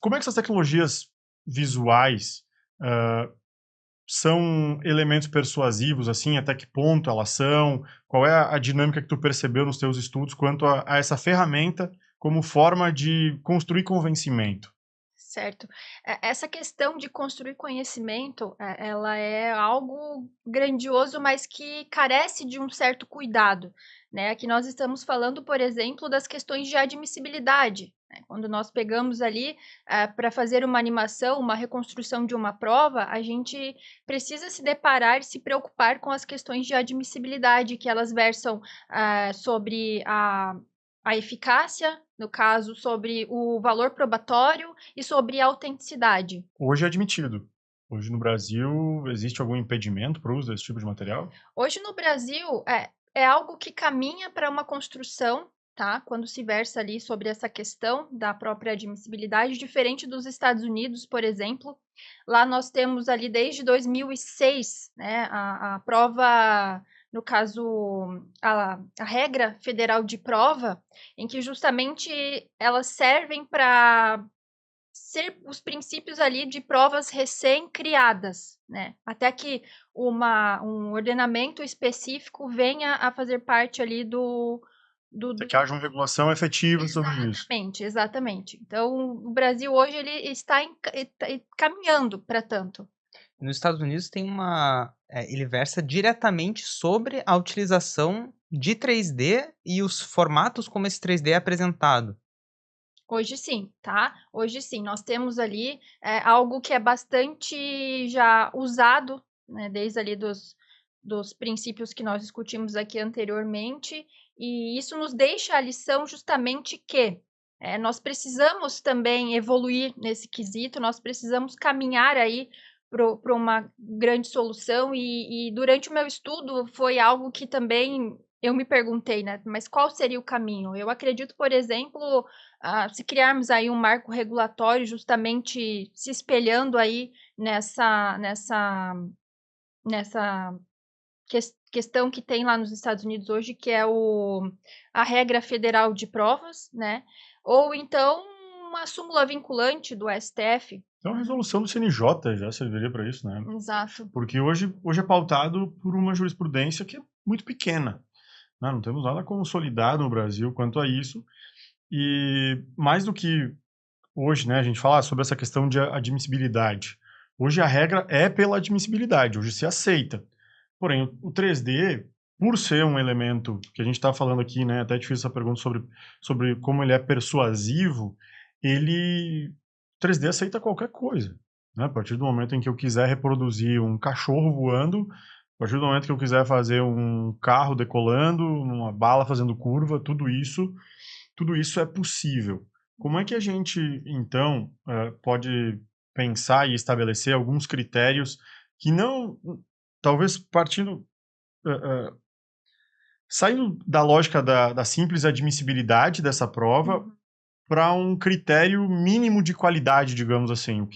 Como é que essas tecnologias visuais são elementos persuasivos, assim? Até que ponto elas são? Qual é a dinâmica que tu percebeu nos teus estudos quanto a essa ferramenta como forma de construir convencimento? Certo. Essa questão de construir conhecimento, ela é algo grandioso, mas que carece de um certo cuidado, né. Aqui nós estamos falando, por exemplo, das questões de admissibilidade, né. Quando nós pegamos ali, para fazer uma animação, uma reconstrução de uma prova, a gente precisa se deparar e se preocupar com as questões de admissibilidade, que elas versam, sobre a eficácia, no caso, sobre o valor probatório e sobre a autenticidade. Hoje é admitido. Hoje no Brasil, existe algum impedimento para o uso desse tipo de material? Hoje no Brasil, é algo que caminha para uma construção, tá, quando se versa ali sobre essa questão da própria admissibilidade, diferente dos Estados Unidos, por exemplo. Lá nós temos ali desde 2006, né, a prova, no caso, a regra federal de prova, em que justamente elas servem para ser os princípios ali de provas recém-criadas, né, até que um ordenamento específico venha a fazer parte ali Até do que haja uma regulação efetiva sobre isso. exatamente, exatamente. Então o Brasil hoje ele está caminhando para tanto. Nos Estados Unidos tem ele versa diretamente sobre a utilização de 3D e os formatos como esse 3D é apresentado. Hoje sim, tá. Hoje sim, nós temos ali, algo que é bastante já usado, né, desde ali dos princípios que nós discutimos aqui anteriormente, e isso nos deixa a lição justamente que, nós precisamos também evoluir nesse quesito, nós precisamos caminhar aí para uma grande solução, e durante o meu estudo foi algo que também eu me perguntei, né, mas qual seria o caminho? Eu acredito, por exemplo, se criarmos aí um marco regulatório justamente se espelhando aí nessa questão que tem lá nos Estados Unidos hoje, que é a regra federal de provas, né, ou então uma súmula vinculante do STF. Então a resolução do CNJ já serviria para isso, né? Exato. Porque hoje é pautado por uma jurisprudência que é muito pequena, né? Não temos nada consolidado no Brasil quanto a isso. E mais do que hoje, né, a gente fala sobre essa questão de admissibilidade. Hoje a regra é pela admissibilidade, hoje se aceita. Porém, o 3D, por ser um elemento que a gente está falando aqui, né, até difícil essa pergunta sobre como ele é persuasivo, ele 3D aceita qualquer coisa, né? A partir do momento em que eu quiser reproduzir um cachorro voando, a partir do momento que eu quiser fazer um carro decolando, uma bala fazendo curva, tudo isso é possível. Como é que a gente, então, pode pensar e estabelecer alguns critérios que não, talvez partindo, eh, eh, saindo da lógica da simples admissibilidade dessa prova Uhum. para um critério mínimo de qualidade, digamos assim.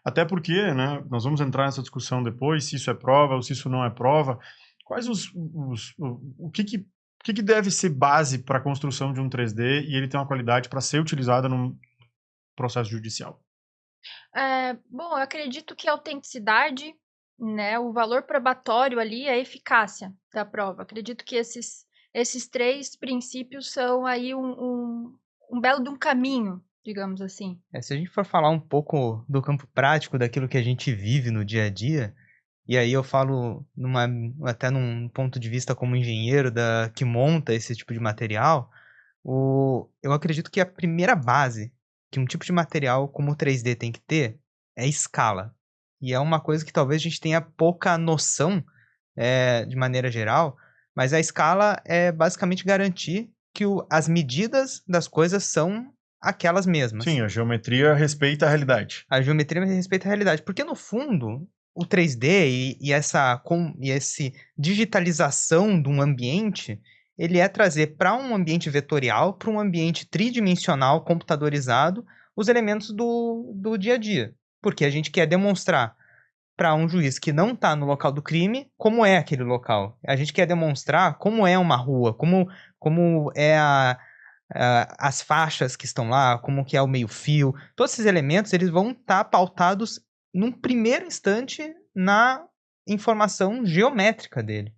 Até porque, né, nós vamos entrar nessa discussão depois, se isso é prova ou se isso não é prova. Quais o que deve ser base para a construção de um 3D e ele ter uma qualidade para ser utilizado num processo judicial? Bom, eu acredito que a autenticidade, né, o valor probatório ali, a eficácia da prova. Acredito que esses 3 princípios são aí um belo de um caminho, digamos assim. Se a gente for falar um pouco do campo prático, daquilo que a gente vive no dia a dia, e aí eu falo até num ponto de vista como engenheiro que monta esse tipo de material, eu acredito que a primeira base que um tipo de material como o 3D tem que ter é escala. E é uma coisa que talvez a gente tenha pouca noção, de maneira geral, mas a escala é basicamente garantir que as medidas das coisas são aquelas mesmas. Sim, a geometria respeita a realidade. A geometria respeita a realidade, porque no fundo, o 3D e esse digitalização de um ambiente, ele é trazer para um ambiente vetorial, para um ambiente tridimensional computadorizado, os elementos do dia a dia. Porque a gente quer demonstrar para um juiz que não está no local do crime como é aquele local. A gente quer demonstrar como é uma rua, como é as faixas que estão lá, como que é o meio-fio, todos esses elementos eles vão estar pautados num primeiro instante na informação geométrica dele.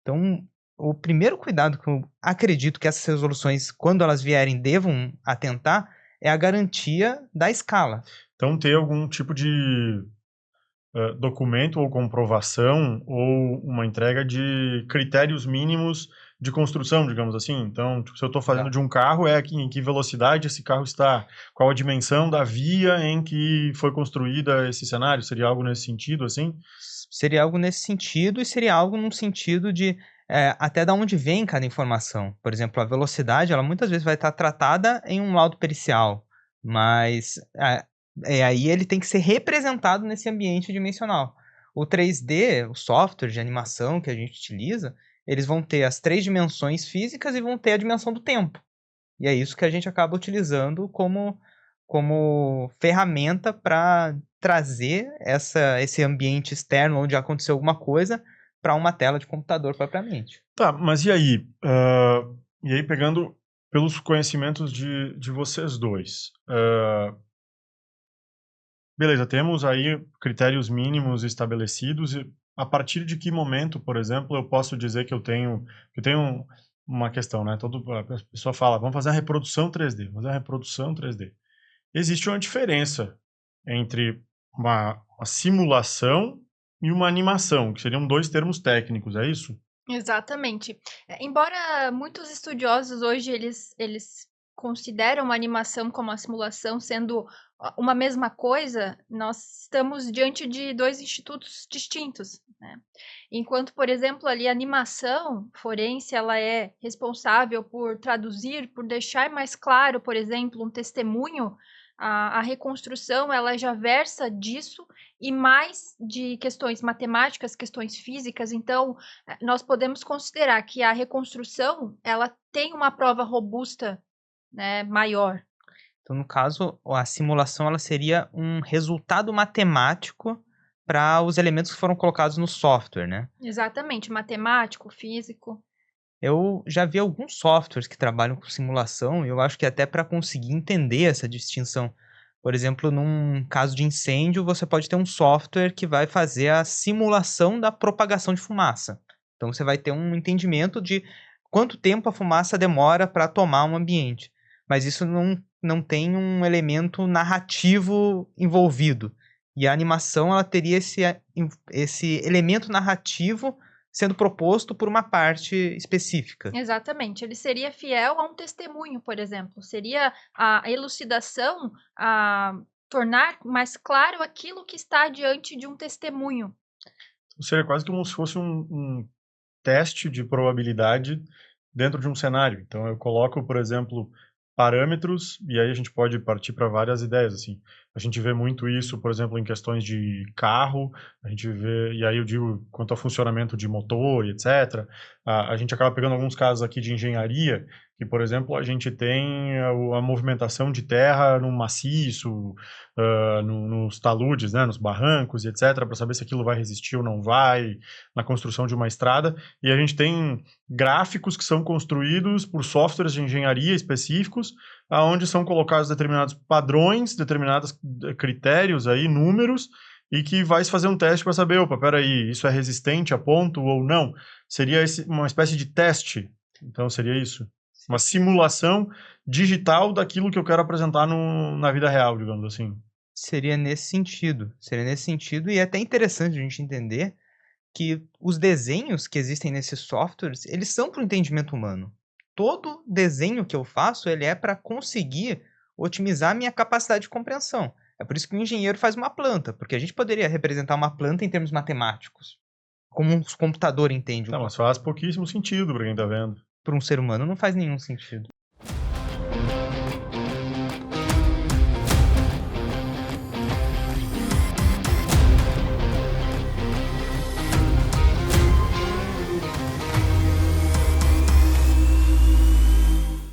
Então, o primeiro cuidado que eu acredito que essas resoluções, quando elas vierem, devam atentar é a garantia da escala. Então, ter algum tipo de documento ou comprovação ou uma entrega de critérios mínimos de construção, digamos assim. Então, tipo, se eu estou fazendo de um carro, em que velocidade esse carro está? Qual a dimensão da via em que foi construída esse cenário? Seria algo nesse sentido, assim? Seria algo nesse sentido e seria algo num sentido de até da onde vem cada informação. Por exemplo, a velocidade, ela muitas vezes vai estar tratada em um laudo pericial, mas aí ele tem que ser representado nesse ambiente dimensional. O 3D, o software de animação que a gente utiliza, eles vão ter as 3 dimensões físicas e vão ter a dimensão do tempo. E é isso que a gente acaba utilizando como ferramenta para trazer esse ambiente externo onde aconteceu alguma coisa para uma tela de computador propriamente. Tá, mas e aí? E aí, pegando pelos conhecimentos de vocês dois. Beleza, temos aí critérios mínimos estabelecidos e a partir de que momento, por exemplo, eu posso dizer que eu tenho uma questão, né? A pessoa fala, vamos fazer a reprodução 3D, vamos fazer a reprodução 3D. Existe uma diferença entre uma simulação e uma animação, que seriam 2 termos técnicos, é isso? Exatamente. Embora muitos estudiosos hoje eles consideram a animação como a simulação sendo uma mesma coisa, nós estamos diante de 2 institutos distintos, né. Enquanto, por exemplo, ali a animação forense, ela é responsável por traduzir, por deixar mais claro, por exemplo, um testemunho, a reconstrução ela já versa disso e mais de questões matemáticas, questões físicas, então, nós podemos considerar que a reconstrução, ela tem uma prova robusta, né, maior. Então, no caso, a simulação ela seria um resultado matemático para os elementos que foram colocados no software, né? Exatamente, matemático, físico. Eu já vi alguns softwares que trabalham com simulação e eu acho que até para conseguir entender essa distinção. Por exemplo, num caso de incêndio, você pode ter um software que vai fazer a simulação da propagação de fumaça. Então, você vai ter um entendimento de quanto tempo a fumaça demora para tomar um ambiente. Mas isso não tem um elemento narrativo envolvido. E a animação ela teria esse elemento narrativo sendo proposto por uma parte específica. Exatamente, ele seria fiel a um testemunho, por exemplo. Seria a elucidação, a tornar mais claro aquilo que está diante de um testemunho. Seria quase como se fosse um teste de probabilidade dentro de um cenário. Então, eu coloco, por exemplo, parâmetros, e aí a gente pode partir para várias ideias, assim. A gente vê muito isso, por exemplo, em questões de carro, a gente vê, e aí eu digo quanto ao funcionamento de motor e etc. A gente acaba pegando alguns casos aqui de engenharia, que, por exemplo, a gente tem a movimentação de terra no maciço, nos taludes, né, nos barrancos e etc., para saber se aquilo vai resistir ou não vai, na construção de uma estrada, e a gente tem gráficos que são construídos por softwares de engenharia específicos, aonde são colocados determinados padrões, determinados critérios aí, números, e que vai se fazer um teste para saber, opa, peraí, isso é resistente a ponto ou não? Seria uma espécie de teste, então seria isso? Uma simulação digital daquilo que eu quero apresentar na vida real, digamos assim. Seria nesse sentido, e é até interessante a gente entender que os desenhos que existem nesses softwares, eles são para o entendimento humano. Todo desenho que eu faço, ele é para conseguir otimizar a minha capacidade de compreensão. É por isso que o engenheiro faz uma planta, porque a gente poderia representar uma planta em termos matemáticos, como um computador entende. Não, mas faz pouquíssimo sentido para quem está vendo. Para um ser humano não faz nenhum sentido.